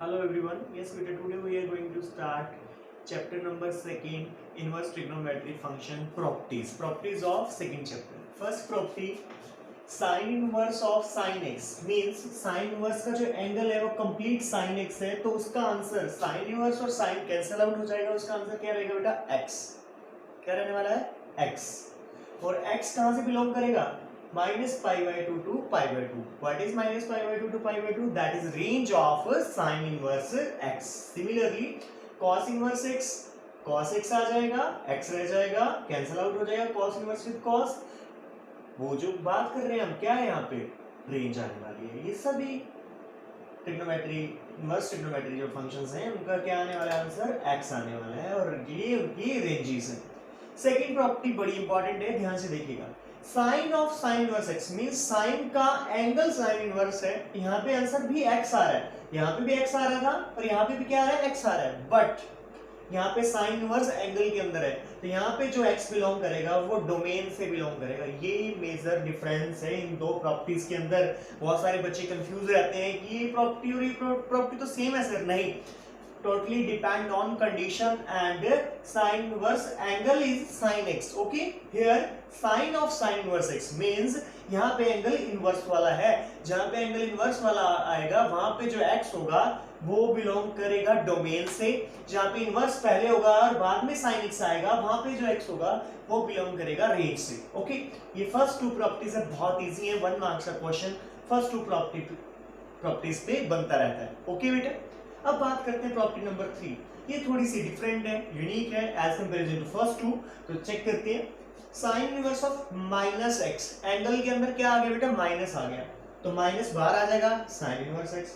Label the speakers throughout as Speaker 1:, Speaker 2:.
Speaker 1: Hello everyone. Yes, today we are going to start chapter number second, inverse trigonometry function properties. Properties of second chapter. First property, sin inverse of sin x means sin inverse का जो angle है वो complete sin x है, तो उसका answer sin inverse और sin cancel out हो जाएगा, उसका आंसर क्या रहेगा बेटा x. क्या रहने वाला है x. और x कहाँ से बिलोंग करेगा, minus pi by 2 to pi by 2. What is minus pi by 2 to pi by 2? That is range of sin inverse x. Similarly, cos inverse x, cos x आ जाएगा, x रह जाएगा, cancel out हो जाएगा cos inverse with cos. वो जो बात कर रहे हैं हम, क्या है यहाँ पे, रेंज आने वाली है. ये सभी ट्रिग्नोमेट्री, इनवर्स ट्रिग्नोमेट्री जो फंक्शंस हैं उनका क्या आने वाला है, आंसर x आने वाला है, और ये उनकी रेंजेस हैं. सेकेंड प्रॉपर्टी बड़ी इंपॉर्टेंट है, ध्यान से देखिएगा. Sine of sine inverse x means sine का एंगल साइन इनवर्स है. यहाँ पे आंसर भी x आ रहा है, यहाँ पे भी x आ रहा था, और यहाँ पे भी क्या आ रहा है, x आ रहा है. बट यहाँ पे साइन इनवर्स एंगल के अंदर है, तो यहाँ पे जो x बिलोंग करेगा वो डोमेन से बिलोंग करेगा. ये मेजर डिफरेंस है इन दो प्रॉपर्टीज के अंदर. बहुत सारे बच्चे कंफ्यूज रहते हैं कि ये प्रॉपर्टी और ये प्रॉपर्टी तो सेम है सर. नहीं, totally depend on condition and sin inverse angle is sin x. Okay, here sin of sin inverse x means यहाँ पे एंगल इनवर्स वाला है. जहाँ पे एंगल इनवर्स वाला आएगा वहां पे जो x होगा वो बिलोंग करेगा डोमेन से. जहाँ पे इनवर्स पहले होगा और बाद में sin x आएगा वहां पे जो x होगा वो बिलोंग करेगा रेंज से. ओके, ये फर्स्ट टू प्रॉपर्टीज है, बहुत इजी है, 1 मार्क्स का क्वेश्चन फर्स्ट टू प्रॉपर्टीज पे बनता रहता है. ओके बेटा, अब बात करते हैं प्रॉपर्टी नंबर 3. ये थोड़ी सी डिफरेंट है, यूनिक है as comparison to first two. तो चेक करते हैं. Sine inverse of minus x, angle के अंदर क्या आ गया बेटा, माइनस आ गया, तो माइनस बाहर आ जाएगा sine inverse x.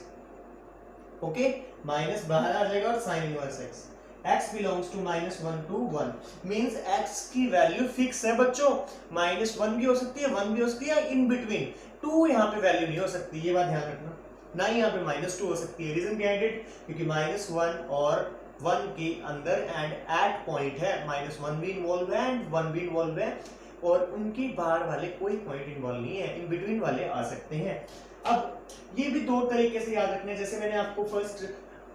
Speaker 1: Okay, minus बाहर आ जाएगा और sine inverse x. x belongs to -1 to 1 means x की वैल्यू फिक्स है बच्चों. -1 भी हो सकती है, 1 भी हो सकती है, इन बिटवीन 2 यहाँ पे वैल्यू नहीं हो सकती, ये बात ध्यान रखना. ना ही यहाँ पे -2 हो सकती है. रीजन बिहाइंड इट, क्योंकि -1 और 1 के अंदर एंड एट पॉइंट है, -1 भी इन्वॉल्व है एंड 1 भी इन्वॉल्व है, और उनके बाहर वाले कोई पॉइंट इन्वॉल्व नहीं है, इन बिटवीन वाले आ सकते हैं. अब ये भी दो तरीके से याद रखने, जैसे मैंने आपको फर्स्ट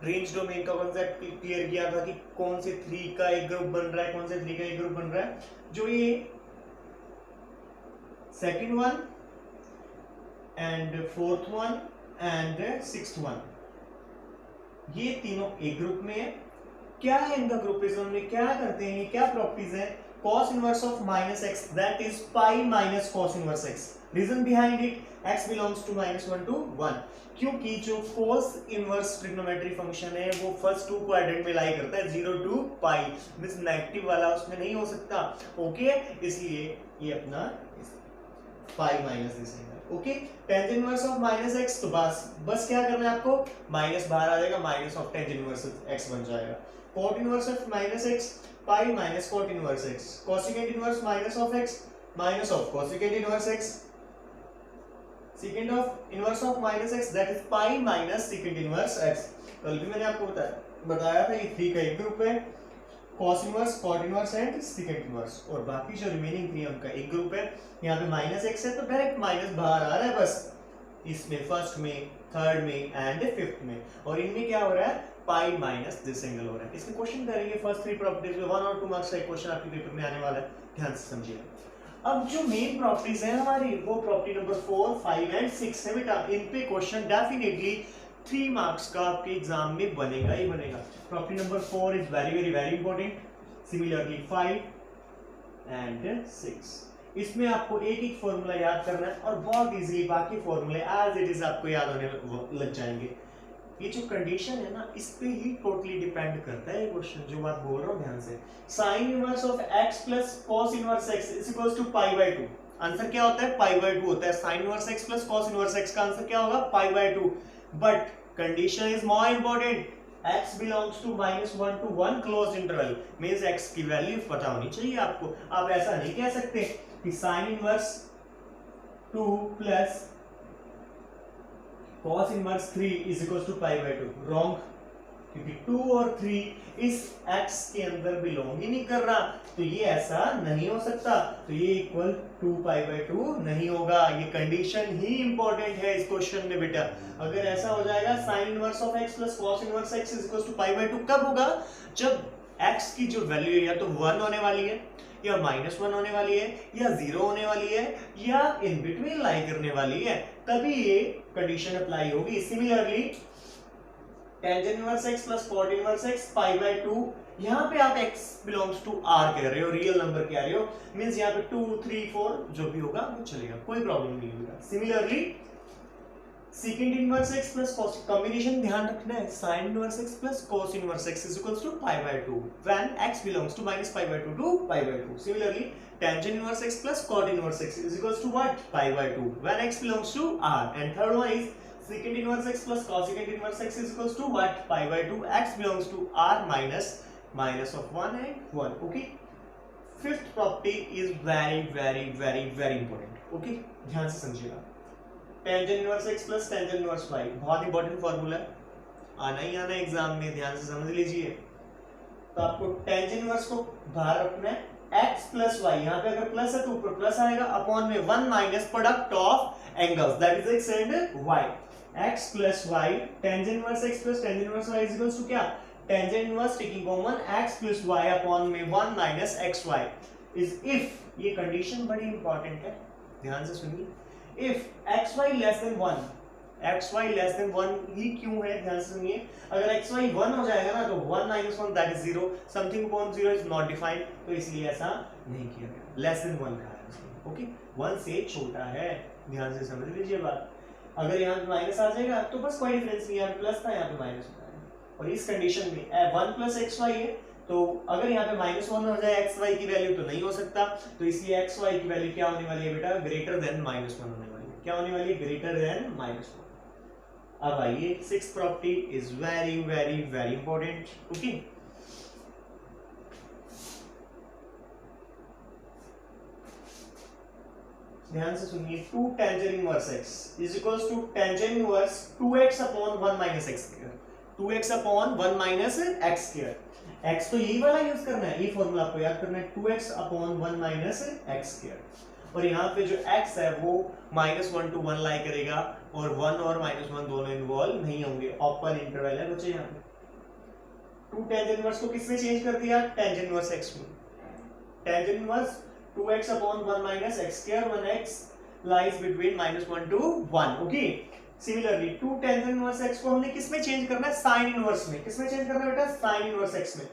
Speaker 1: रेंज डोमेन का कॉन्सेप्ट क्लियर किया था कि कौन से 3 का एक ग्रुप बन रहा है, कौन से 3 का एक ग्रुप बन रहा है. जो ये second one and fourth one and sixth one, ये तीनों एक ग्रुप में है. क्या है इनका ग्रुपिज्म में, क्या करते हैं, क्या प्रॉपर्टीज है. cos inverse of minus x, that is pi minus cos inverse x. Reason behind it, x belongs to -1 to 1, क्योंकि जो cos इनवर्स ट्रिग्नोमेट्री फंक्शन है वो फर्स्ट टू क्वाड्रेंट में लाई करता है, 0 to पाई, मींस नेगेटिव वाला उसमें नहीं हो सकता. ओके, इसलिए ये अपना पाई माइनस दिसेगा. Okay, tangent inverse of minus X, तो बस क्या करना है आपको, माइनस बाहर आ जाएगा, minus of tangent inverse x बन जाएगा. Cot inverse of minus x, pi minus cot inverse x. Cosecant inverse minus of x, minus of cosecant inverse x. Second of inverse of minus x, that is pi minus secant inverse x. कल भी मैंने आपको बताया था ये 3 का एक group है, cos inverse, cot inverse and second inverse, और बाकी जो रिमेनिंग 3 उनका एक ग्रुप है. यहाँ पे -x है तो डायरेक्ट माइनस बाहर आ रहा है बस, इसमें फर्स्ट में, थर्ड में एंड फिफ्थ में, और इनमें क्या हो रहा है, पाई माइनस दिस एंगल हो रहा है. इसके क्वेश्चन करेंगे फर्स्ट 3 प्रॉपर्टीज में, 1 और 2 मार्क्स का एक क्वेश्चन आपके पेपर में आने वाला है, ध्यान से समझिए. अब जो मेन प्रॉपर्टीज हैं हमारी, वो प्रॉपर्टी नंबर 4, 5 एंड 6 है बेटा. इन पे क्वेश्चन डेफिनेटली 3 मार्क्स का आपके एग्जाम में बनेगा ही बनेगा. Property number 4 is very very very important. Similarly 5 and 6, इसमें आपको एक एक फॉर्मूला याद करना है, और बहुत इजीली बाकी फॉर्मूले एज इट इज आपको याद होने लग जाएंगे. ये जो कंडीशन है ना, इस पे ही टोटली डिपेंड करता है ये क्वेश्चन, जो बात बोल रहा हूँ ध्यान से. Sine inverse of x plus cos inverse x is equals to pi by 2. Answer क्या होता है, पाई बाय 2 होता है. Sine inverse x plus cos inverse x का आंसर क्या होगा, pi by 2. But condition is more important, x belongs to -1 to 1 closed interval, means x की value पता होनी चाहिए आपको. आप ऐसा नहीं कह सकते कि sin inverse 2 plus cos inverse 3 is equals to pi by 2. Wrong. क्योंकि 2 और 3 इस x के अंदर बिलोंग ही नहीं कर रहा, तो ये ऐसा नहीं हो सकता, तो ये इक्वल 2π/2 नहीं होगा। ये कंडीशन ही इंपॉर्टेंट है इस क्वेश्चन में बेटा। अगर ऐसा हो जाएगा sin inverse of x plus cos inverse x is equal to π/2, कब होगा? जब x की जो वैल्यू है या तो 1 होने वाली है, या -1 होने वाली है, या 0 होने वाली है, या इन बिटवीन लाई करने वाली है, तभी ये कंडीशन अप्लाई होगी। Similarly tangent inverse x plus cot inverse x π/2, यहाँ पे आप x बिलोंग्स टू r कह रहे हो, रियल नंबर कह रहे हो, मींस यहाँ पे 2 3 4 जो भी होगा वो चलेगा, कोई प्रॉब्लम नहीं होगा। Similarly secant inverse x plus cos, combination ध्यान रखना है, sin inverse x plus cos inverse x is equals to π/2 when x belongs to -π/2 to π/2। Similarly tangent inverse x plus cot inverse x is equals to what? π/2 when x belongs to r। And third one is secant inverse x plus cosecant inverse x is equals to what? π/2, x belongs to r minus of 1 and 1. Okay, fifth property is very important. Okay, ध्यान से समझिएगा। tangent inverse x plus tangent inverse y बहुत important formula है, आना ही आना exam में, ध्यान से समझ लीजिए। तो आपको tangent inverse को बाहर रखना है, x plus y, यहाँ पे अगर प्लस है तो ऊपर प्लस आएगा, अपॉन में 1 minus product of angles that is x and y, x plus y, tangent inverse x plus tangent inverse y is equals to क्या? tangent inverse taking common x plus y upon में 1 minus xy is if, ये condition बड़ी important है, ध्यान से सुनिए, if xy less than 1, xy less than 1 ही क्यों है, ध्यान से सुनिए, अगर xy 1 हो जाएगा ना तो 1 minus 1 that is 0, something upon 0 is not defined, तो इसलिए ऐसा नहीं किया गया, less than 1 का है, ओके, 1 से छोटा है, ध्यान से समझ लीजिए बात। अगर यहाँ पे माइनस आ जाएगा तो बस कोई डिफरेंस नहीं, यहाँ पे प्लस था यहाँ पे माइनस होता है, और इस कंडीशन में 1 प्लस xy है, तो अगर यहाँ पे -1 हो जाए xy की वैल्यू तो नहीं हो सकता, तो इसलिए xy की वैल्यू क्या होने वाली है बेटा? ग्रेटर देन -1 होने वाली है। क्या होने वाली है? Greater than -1। अब आइए sixth property is very important. Okay, ध्यान से सुनिए, 2 tangent inverse x is equals to tangent inverse 2x upon 1 minus x square, 2x upon 1 minus x square, x तो यही वाला यूज करना है, ये फॉर्मूला आपको याद करना है, 2x upon 1 minus x square, और यहाँ पे जो x है वो -1 to 1 लाई करेगा, और 1 और -1 दोनों इन्वॉल्व नहीं होंगे, ओपन इंटरवल है बच्चे। यहाँ पे 2 टेंजेंट इनवर्स को किसमें चेंज कर दिया? टेंजेंट इनवर्स x में, tangent inverse 2x upon 1 minus x square when x lies between -1 to 1. Okay. Similarly, 2 tangent inverse x को हमने किसमें चेंज करना है? sin inverse में। किसमें चेंज करना है बेटा? sin inverse x में।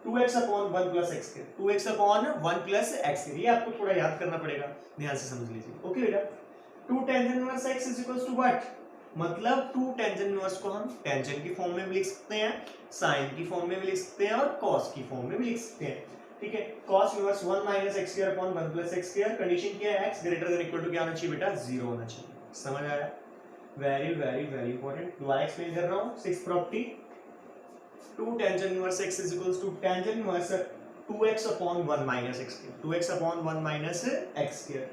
Speaker 1: 2x upon 1 plus x square, 2x upon 1 plus x square, ये आपको थोड़ा याद करना पड़ेगा, ध्यान से समझ लीजिए। ओके बेटा, 2 tangent inverse x is equals to what? मतलब 2 tangent inverse को हम tangent की फॉर्म में भी लिख सकते हैं, sin की फॉर्म में भी लिख सकते हैं, और cos की फॉर्म में भी लिख सकते हैं। ठीक है, cos inverse 1 minus x square upon 1 plus x square, condition क्या है? x greater than equal to क्या होना चाहिए बेटा? 0 होना चाहिए। समझ आया? Very important. दोबारा एक्सप्लेन कर रहा हूं, sixth property, 2 tangent inverse x is equals to tangent inverse 2x upon 1 minus x square, 2x upon 1 minus x square,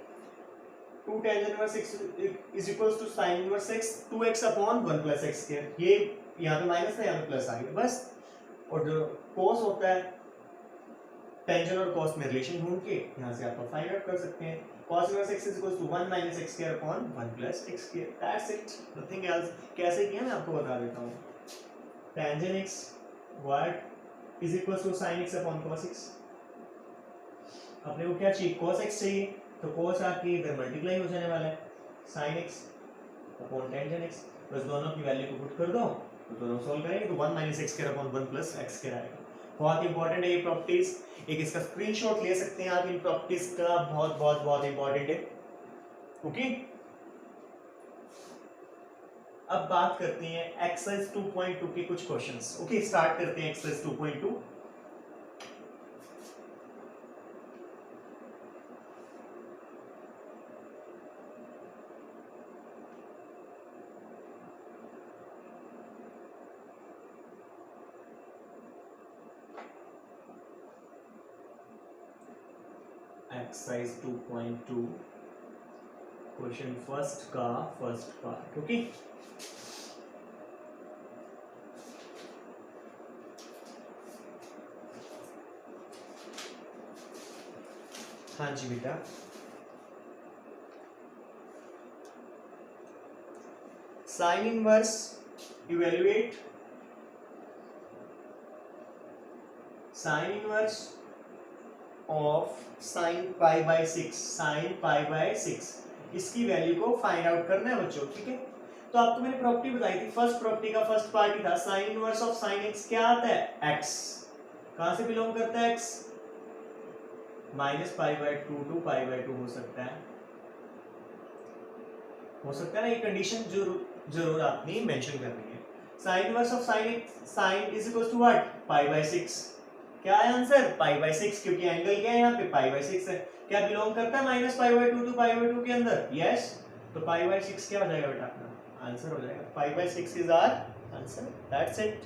Speaker 1: 2 tangent inverse x is equals to sin inverse x 2x upon 1 plus x square, ये यहां पे minus है, यहां पे plus आ गया बस, और जो cos होता है टेंजेंट और कॉस में रिलेशन ढूंढ के यहाँ से आप फाइंड आउट कर सकते हैं। cos inverse x is equals to 1 minus x square upon 1 plus x square, that's it, nothing else. कैसे किया मैं आपको बता देता हूँ। Tangent x what is equals to sin x upon cos x, अपने को क्या चाहिए? cos x चाहिए, तो cos आके इधर मल्टीप्लाई हो जाने वाला है, sin x upon tangent x, बस दोनों की वैल्यू को पुट कर दो तो दोनों सॉल्व करेंगे तो 1 minus x square upon 1 plus x square आएगा। बहुत इंपॉर्टेंट है ये प्रॉपर्टीज, एक इसका स्क्रीनशॉट ले सकते हैं आप इन प्रॉपर्टीज का, बहुत इंपॉर्टेंट है। ओके, अब बात करते हैं एक्सरसाइज 2.2 के कुछ क्वेश्चंस। ओके, स्टार्ट करते हैं एक्सरसाइज 2.2। एक्सरसाइज 2.2 क्वेश्चन फर्स्ट का फर्स्ट पार्ट। ओके, हाँ जी बेटा, sine inverse evaluate sign inverse of sine pi by 6, sine pi by 6, इसकी वैल्यू को फाइंड आउट करना है बच्चों, ठीक है। तो आपको मैंने प्रॉपर्टी बताई थी, फर्स्ट प्रॉपर्टी का फर्स्ट पार्ट ही था sign inverse of sine x, क्या आता है x, कहां से बिलोंग करता है x, minus pi by 2 to pi by 2 हो सकता है ना, ये कंडीशन जरूर आपने मेंशन करनी है। Sine inverse of sine x, sine is equal to what, pi by 6, क्या है आंसर, पाई बाय 6, क्योंकि एंगल क्या है यहाँ पे, पाई बाय 6 है, क्या बिलोंग करता है minus pi by 2 to pi by 2 के अंदर, यस, तो पाई बाय 6 क्या हो जाएगा बेटा, अपना आंसर हो जाएगा, pi by 6 is our answer, that's it,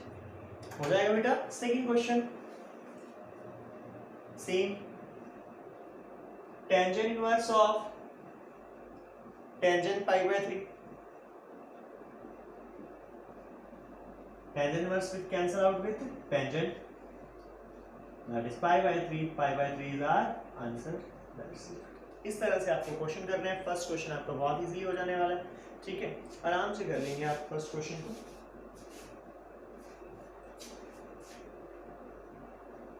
Speaker 1: हो जाएगा बेटा। Second question, same, tangent inverse of tangent pi by 3, tangent inverse will cancel out with tangent, that is pi by 3, pi by 3 is our answer, that's it। इस तरह से आपको question करना है, first question आपका बहुत इजीली हो जाने वाला है, ठीक है, आराम से कर लेंगे आप फर्स्ट क्वेश्चन को।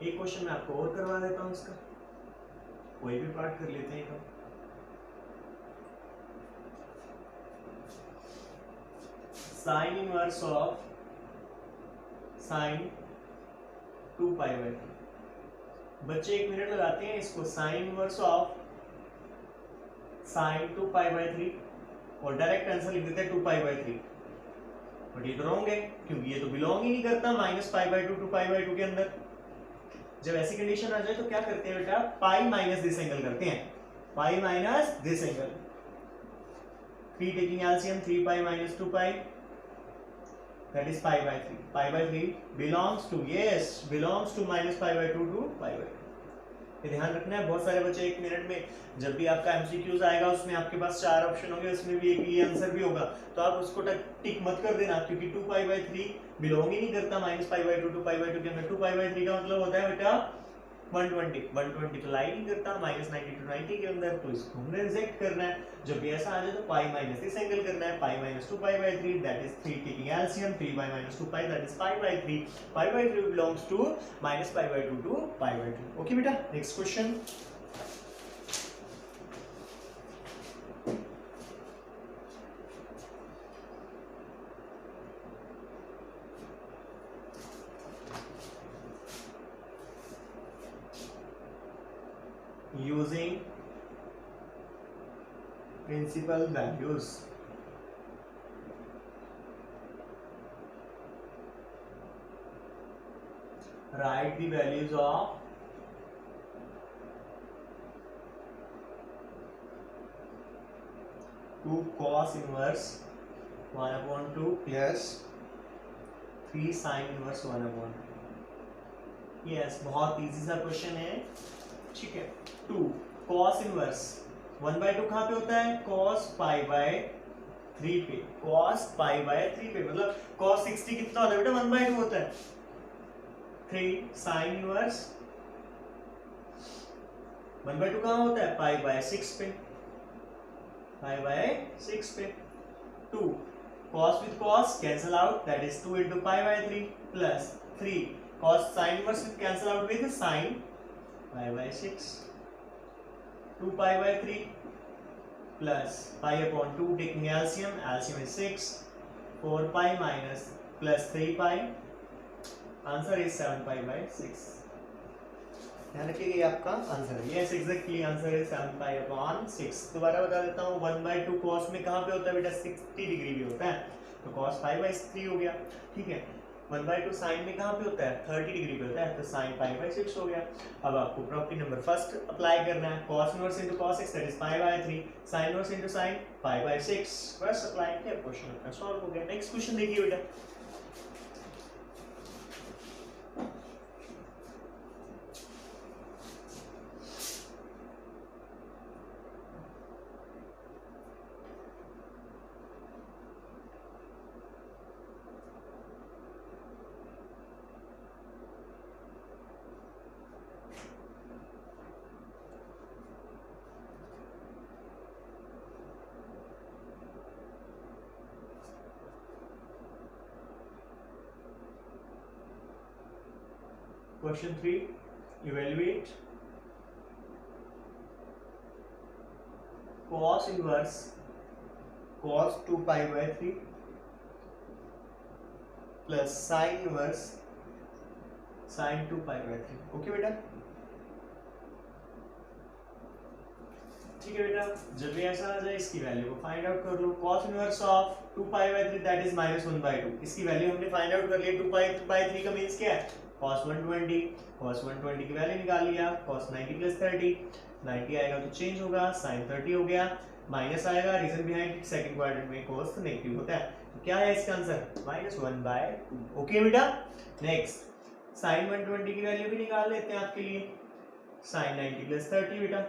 Speaker 1: एक क्वेश्चन मैं आपको और करवा देता हूं, इसका कोई भी पार्ट कर लेते हैं हम। Sign inverse of sign 2 pi by 3, बच्चे 1 मिनट लगाते हैं इसको, sign inverse of sign 2 pi by 3 और डायरेक्ट आंसर लिख देते हैं 2 पाई बाय 3, बट ये तो रॉन्ग है क्योंकि ये तो बिलोंग ही नहीं करता minus pi by 2 to pi by 2 के अंदर। जब ऐसी कंडीशन आ जाए तो क्या करते हैं बेटा, पाई माइनस दिस एंगल करते हैं, pi minus this angle, 3 taking LCM, 3 pi minus 2 pi, that is pi by 3, pi by 3 belongs to, yes, belongs to minus pi by 2 to pi by 2, ये ध्यान रखना है। बहुत सारे बच्चे 1 मिनट में जब भी आपका एमसीक्यूज आएगा उसमें आपके पास 4 ऑप्शन होंगे, उसमें भी एक ये आंसर भी होगा, तो आप उसको टिक मत कर देना, क्योंकि 2 पाई बाय 3 बिलोंग ही नहीं करता minus pi by 2 to pi by 2 के अंदर। 2 पाई बाय 3 का मतलब होता है बेटा 120 तो लाई नहीं करता माइनस 90 टू 90 के अंदर, तो इसको हमने रिजेक्ट करना है। जब भी ऐसा आ जाए तो पाई माइनस इस एंगल करना है, pi minus 2 pi by 3, that is 3 taking LCM, 3 pi minus 2 pi, that is pi by 3, pi by 3 belongs to minus pi by 2 to pi by 2। Okay बेटा, next question, using principal values, write the values of two cos inverse 1/2 plus 3 sin inverse 1/2। Yes, बहुत easy सा question है, ठीक है। 2 cos inverse 1/2 कहाँ पे होता है, cos पाई बाय 3 पे, cos पाई बाय 3 पे, मतलब cos 60 कितना होता है बेटा, 1/2 होता है। 3 sin इनवर्स 1/2 कहाँ होता है, पाई बाय 6 पे, पाई बाय 6 पे। 2 cos with cos cancel out, that is 2 into pi by 3 plus 3 cos sin inverse will cancel out with sin pi by 6, 2 pi by 3 plus pi upon 2 taking LCM, LCM is 6, 4 pi minus plus 3 pi, answer is 7 pi by 6। ध्यान रखिए ये आपका answer है, yes exactly answer है 7 pi upon 6। दोबारा बता देता हूँ, 1/2 cos में कहाँ पे होता है बेटा, 60 डिग्री भी होता है, तो cos पाई बाय 3 हो गया, ठीक है। 1/2 sin में कहाँ पे होता है, 30 डिग्री पे होता है, तो sin पाई बाय 6 हो गया। अब आपको प्रॉपर्टी नंबर फर्स्ट अप्लाई करना है, cos inverse into cos x that is pi by 3, sin inverse into sin pi by 6, बस अप्लाई किया, क्वेश्चन अपना सॉल्व हो गया। नेक्स्ट क्वेश्चन देखिए बेटा, Question 3. Evaluate cos inverse cos 2 pi by 3 plus sin inverse sin 2 pi by 3. Okay बेटा, ठीक है बेटा। जब भी ऐसा आ जाए इसकी वैल्यू को फाइंड आउट कर लो। cos inverse of 2 pi by 3 that is -1/2। इसकी वैल्यू हमने फाइंड आउट कर लिया। 2 pi by 3 का मींस क्या है? cos 120। cos 120 की वैल्यू निकाल लिया। cos 90 plus 30, 90 आएगा तो चेंज होगा, sin 30 हो गया, माइनस आएगा। रीजन बिहाइंड सेकंड क्वाड्रेंट में cos नेगेटिव होता है, तो क्या है इसका आंसर? -1/2। ओके बेटा। नेक्स्ट sin 120 की वैल्यू भी निकाल लेते हैं आपके लिए। sin 90 plus 30 बेटा,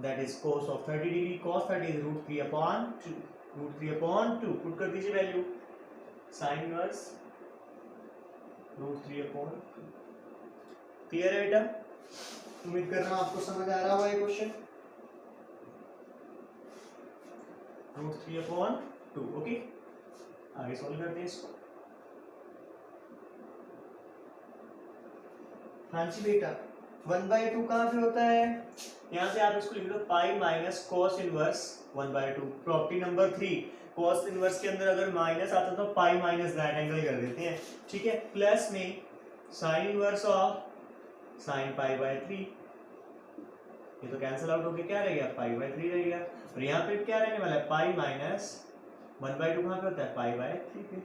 Speaker 1: that is cos of 30 degree। cos 30 is √3/2, √3/2 put कर दीजिए वैल्यू। sin inverse √3/2। क्लियर है बेटा? उम्मीद कर रहा हूं आपको समझ आ रहा होगा ये क्वेश्चन। √3/2। ओके, आगे सॉल्व करते हैं इसको। हाँ जी बेटा, 1/2 कहाँ पे होता है? यहाँ से आप इसको लिख लो pi minus cos inverse 1/2। Property number 3, cos inverse के अंदर अगर माइनस आता तो पाई माइनस दैट एंगल कर देते हैं, ठीक है। प्लस में sin inverse of sin pi by 3, ये तो कैंसिल आउट होके क्या रह गया? पाई बाय 3 रह गया। और यहाँ पे क्या रहने वाला है? पाई माइनस 1/2 कहाँ पे होता है? पाई बाय 3 पे,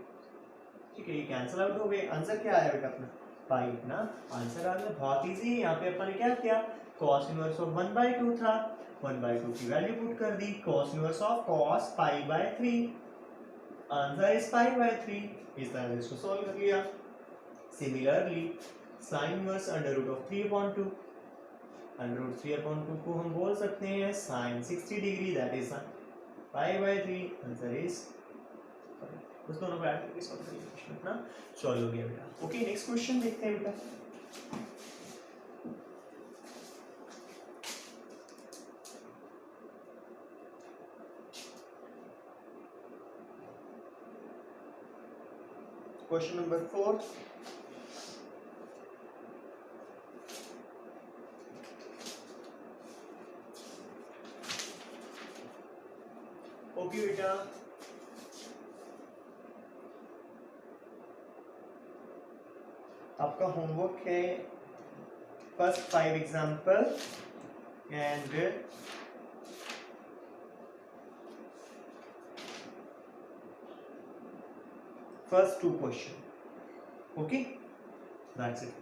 Speaker 1: ठीक है। ये कैंसिल आउट हो गए। आंसर क्या आया बेटा अपना? पाई ना आंसर आ गया। बहुत इजी। यहाँ पे अपन ने क्या किया? cos इनवर्स ऑफ 1/2 था, 1/2 की वैल्यू पुट कर दी। cos inverse of cos pi by 3, answer is pi by 3। इस तरह से इसको सॉल्व कर लिया। सिमिलरली sin इनवर्स √3/2, √3/2 को हम बोल सकते हैं sin 60 degree, that is pi by 3। Answer is, उस दोनों को ऐड करके सॉल्व करिए, क्वेश्चन अपना सॉल्व हो गया बेटा। ओके, नेक्स्ट क्वेश्चन देखते हैं बेटा। Question number 4। ओके बेटा, आपका होमवर्क है first 5 example and first 2 question. Okay, that's it.